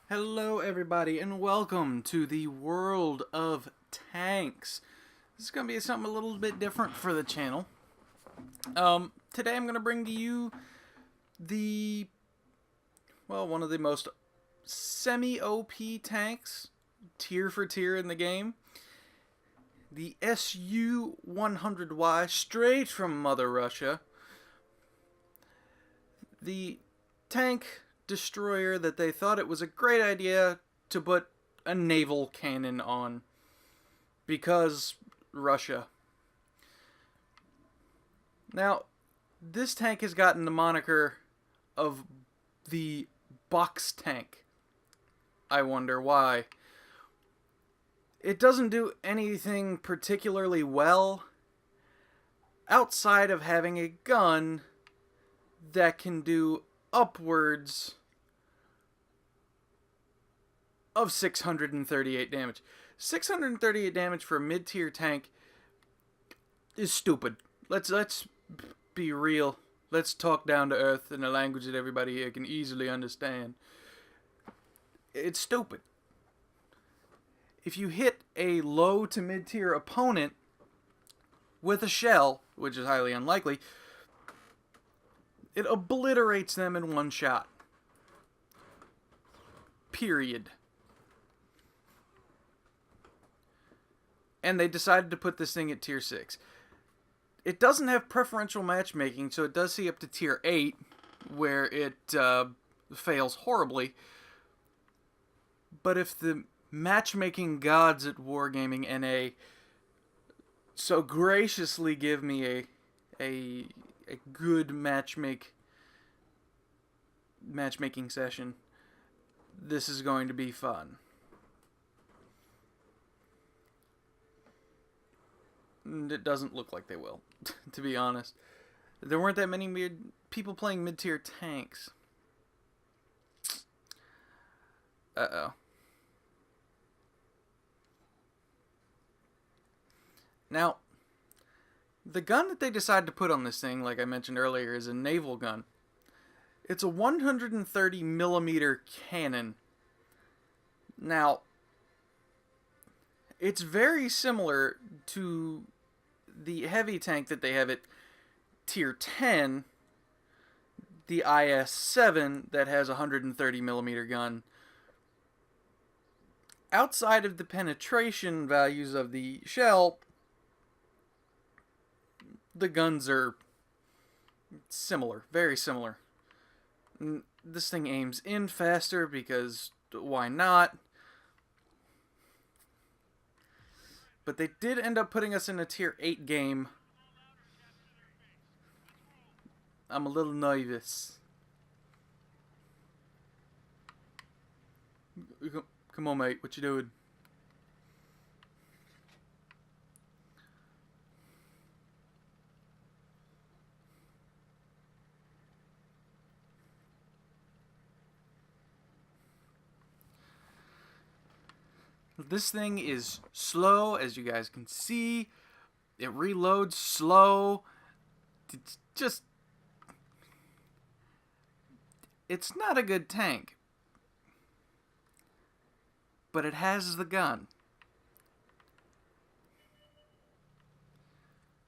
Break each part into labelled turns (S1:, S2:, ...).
S1: Hello, everybody, and welcome to the world of tanks. This is going to be something a little bit different for the channel. Today I'm going to bring to you one of the most semi-OP tanks, tier for tier in the game. The SU-100Y, straight from Mother Russia. The tank destroyer that they thought it was a great idea to put a naval cannon on because Russia. Now, this tank has gotten the moniker of the box tank. I wonder why. It doesn't do anything particularly well outside of having a gun that can do upwards of 638 damage. 638 damage for a mid-tier tank is stupid. Let's be real. Let's talk down to earth in a language that everybody here can easily understand. It's stupid. If you hit a low to mid-tier opponent with a shell, which is highly unlikely, it obliterates them in one shot. Period. And they decided to put this thing at tier 6. It doesn't have preferential matchmaking, so it does see up to tier 8, where it fails horribly. But if the matchmaking gods at Wargaming NA so graciously give me a good matchmaking session, this is going to be fun. And it doesn't look like they will, to be honest. There weren't that many people playing mid-tier tanks. Uh-oh. Now, the gun that they decided to put on this thing, like I mentioned earlier, is a naval gun. It's a 130 millimeter cannon. Now, it's very similar to the heavy tank that they have at tier 10, the IS-7 that has a 130 millimeter gun. Outside of the penetration values of the shell, the guns are similar, very similar. This thing aims in faster because why not? But they did end up putting us in a tier 8 game. I'm a little nervous. Come on, mate. What you doing? This thing is slow, as you guys can see. It reloads slow. It's just... It's not a good tank. But it has the gun.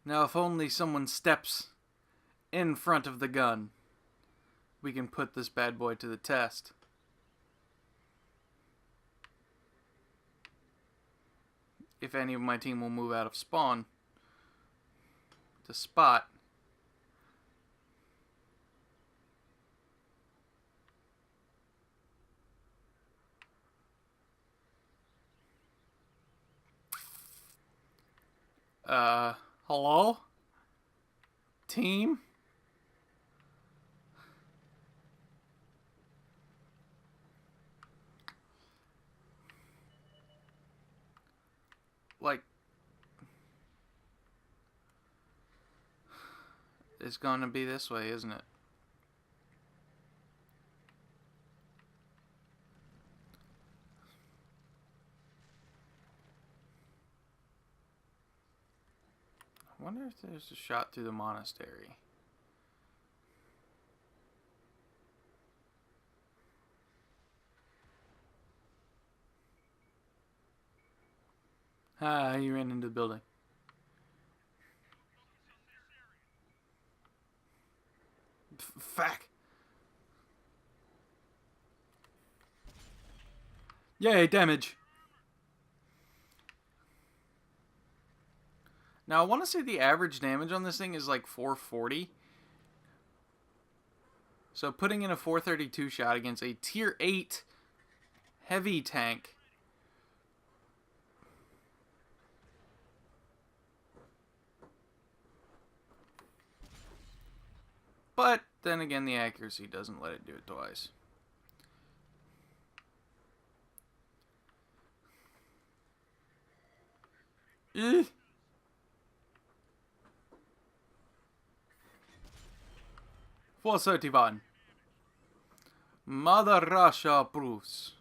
S1: Now, if only someone steps in front of the gun, we can put this bad boy to the test. If any of my team will move out of spawn to spot. Hello? Team? Like, it's gonna be this way, isn't it? I wonder if there's a shot through the monastery. Ah, he ran into the building. Fuck. Yay, damage. Now, I want to say the average damage on this thing is like 440. So putting in a 432 shot against a tier 8 heavy tank. But then again, the accuracy doesn't let it do it twice. Eh. 431. Mother Russia proofs.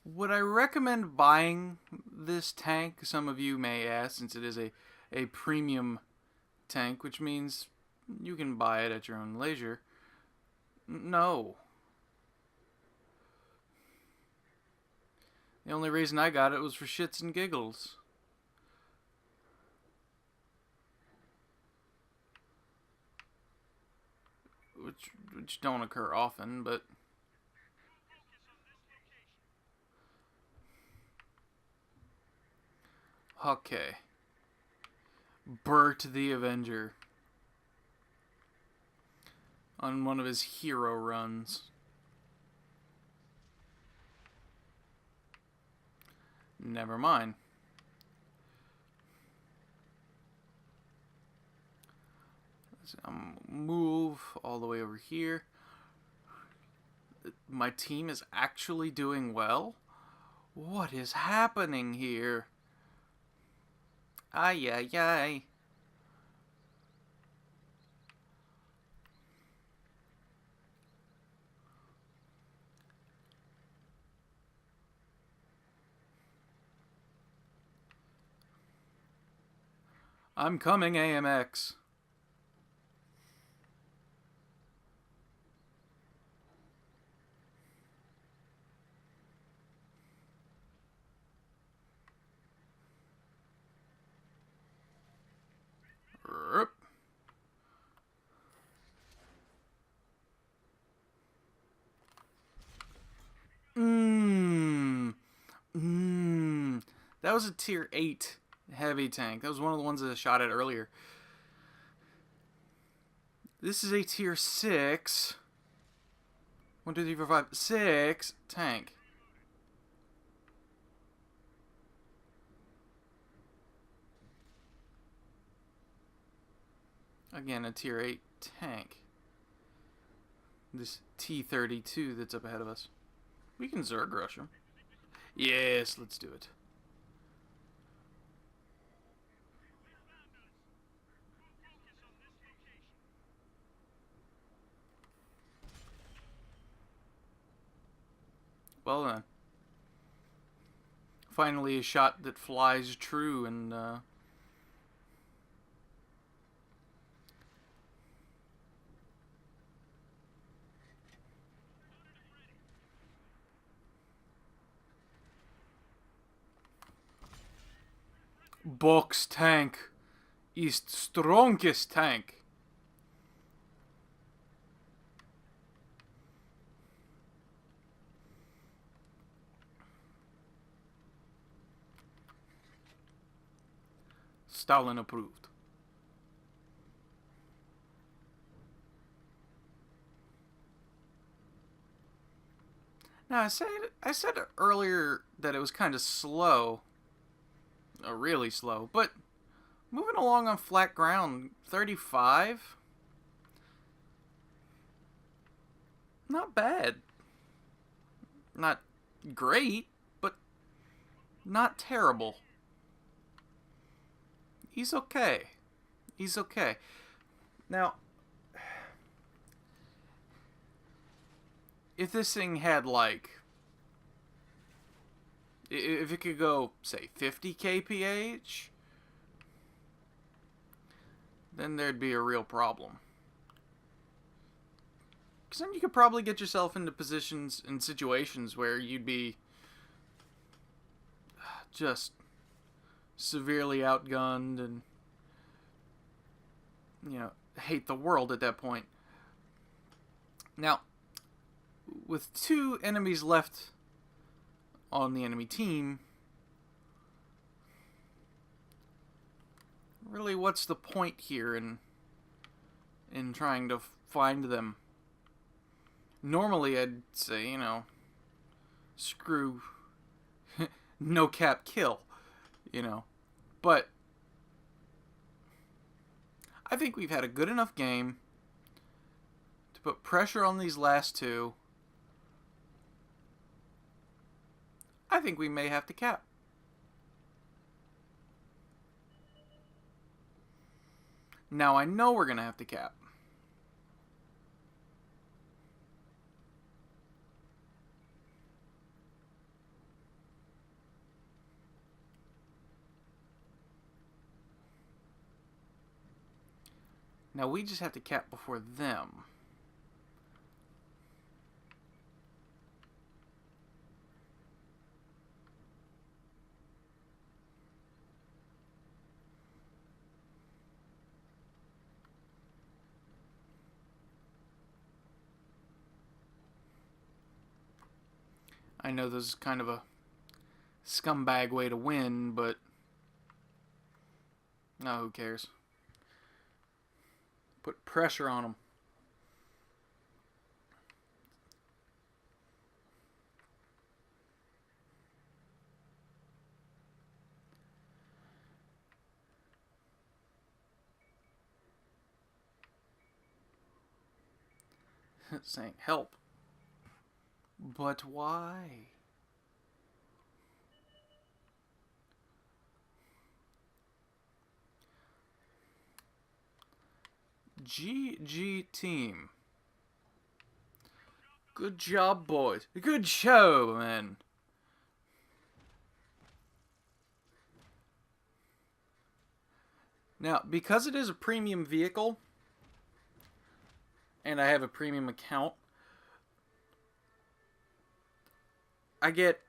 S1: Would I recommend buying this tank? Some of you may ask, since it is a premium tank, which means you can buy it at your own leisure. No. The only reason I got it was for shits and giggles. Which don't occur often, but... Okay. Bert the Avenger. On one of his hero runs. Never mind. Let's move all the way over here. My team is actually doing well? What is happening here? Ay, ay, ay. I'm coming, AMX. That was a tier 8 heavy tank. That was one of the ones that I shot at earlier. This is a tier 6. 1, 2, 3, 4, 5, 6 tank. Again, a tier 8 tank. This T-32 that's up ahead of us. We can Zerg rush him. Yes, let's do it. Well then. Finally a shot that flies true and Box tank is strongest tank. Stalin approved. Now I said earlier that it was kind of slow. Really slow, but moving along on flat ground, 35. not bad. Not great, but not terrible. He's okay. He's okay. Now, if this thing had like, if it could go, say, 50 kph, then there'd be a real problem. Because then you could probably get yourself into positions and situations where you'd be just severely outgunned and, you know, hate the world at that point. Now, with 2 enemies left on the enemy team, really, what's the point here in trying to find them? Normally, I'd say, you know, screw no cap kill, you know. But I think we've had a good enough game to put pressure on these last 2. I think we may have to cap. Now I know we're going to have to cap. Now we just have to cap before them. I know this is kind of a scumbag way to win, but no, who cares? Put pressure on them. Saying help. But why? GG team. Good job, boys. Good show, man. Now, because it is a premium vehicle, and I have a premium account, I get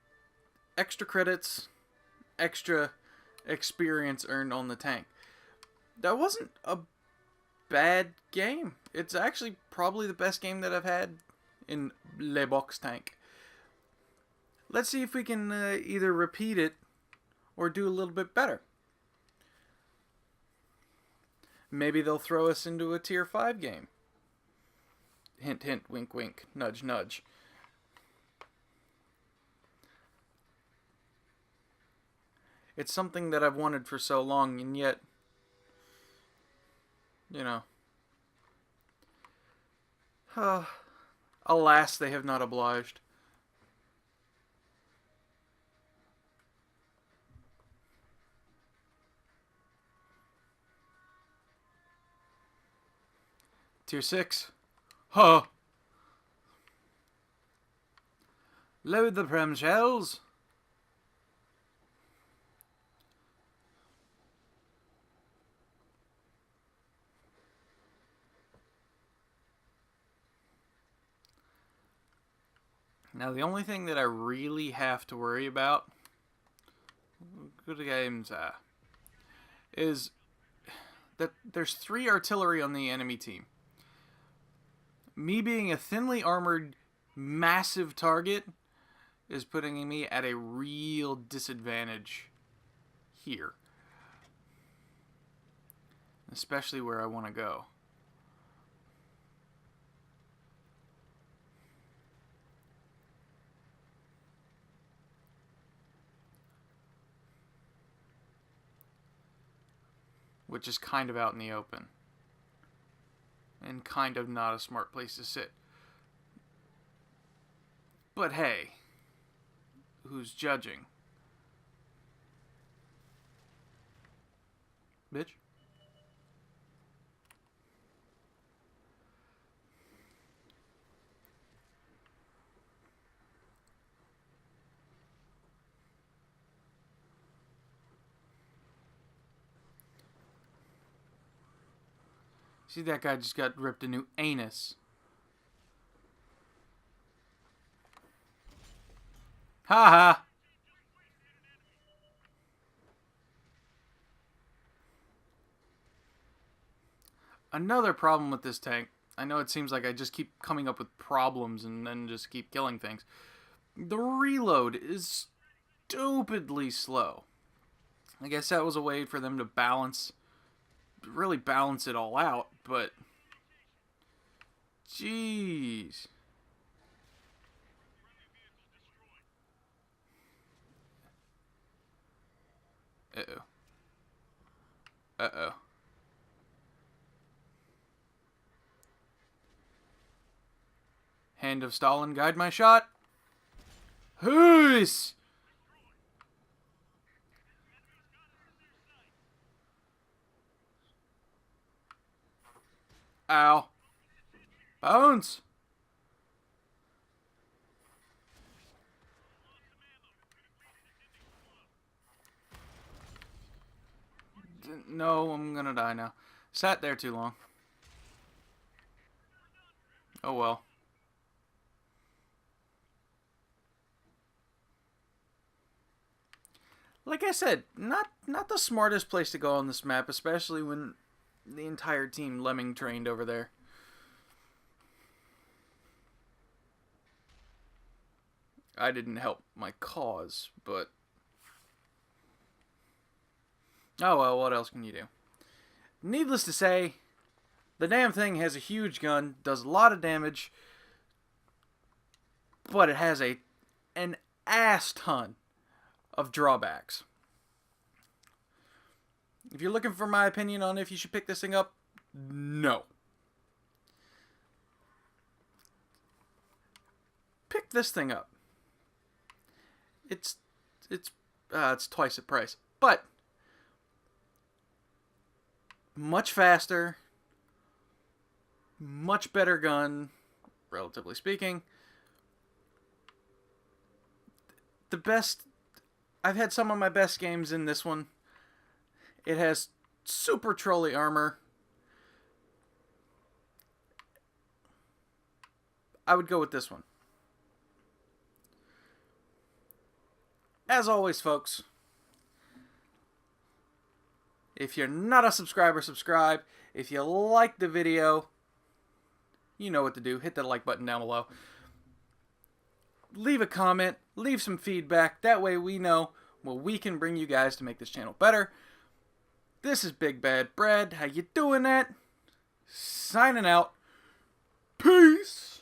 S1: extra credits, extra experience earned on the tank. That wasn't a bad game. It's actually probably the best game that I've had in Le Box Tank. Let's see if we can either repeat it or do a little bit better. Maybe they'll throw us into a tier 5 game. Hint, hint, wink, wink, nudge, nudge. It's something that I've wanted for so long, and yet, you know, alas, they have not obliged. Tier 6. Huh. Load the prem shells. Now the only thing that I really have to worry about, good games, is that there's 3 artillery on the enemy team. Me being a thinly armored, massive target is putting me at a real disadvantage here. Especially where I want to go. Which is kind of out in the open. And kind of not a smart place to sit. But hey, who's judging? Bitch. See, that guy just got ripped a new anus. Ha ha! Another problem with this tank. I know it seems like I just keep coming up with problems and then just keep killing things. The reload is stupidly slow. I guess that was a way for them to really balance it all out, but jeez. Uh-oh. Uh-oh. Hand of Stalin, guide my shot. Who's? Ow. Bones. No, I'm gonna die now. Sat there too long. Oh well. Like I said, not the smartest place to go on this map, especially when the entire team lemming trained over there. I didn't help my cause, but oh well, what else can you do? Needless to say, the damn thing has a huge gun, does a lot of damage, but it has an ass ton of drawbacks. If you're looking for my opinion on if you should pick this thing up, no. Pick this thing up. It's twice the price, but much faster, much better gun, relatively speaking. The best, I've had some of my best games in this one. It has super trolley armor. I would go with this one. As always, folks, if you're not a subscriber, subscribe. If you like the video, you know what to do. Hit that like button down below. Leave a comment. Leave some feedback. That way we know what we can bring you guys to make this channel better. This is Big Bad Brad. How you doing, that? Signing out. Peace.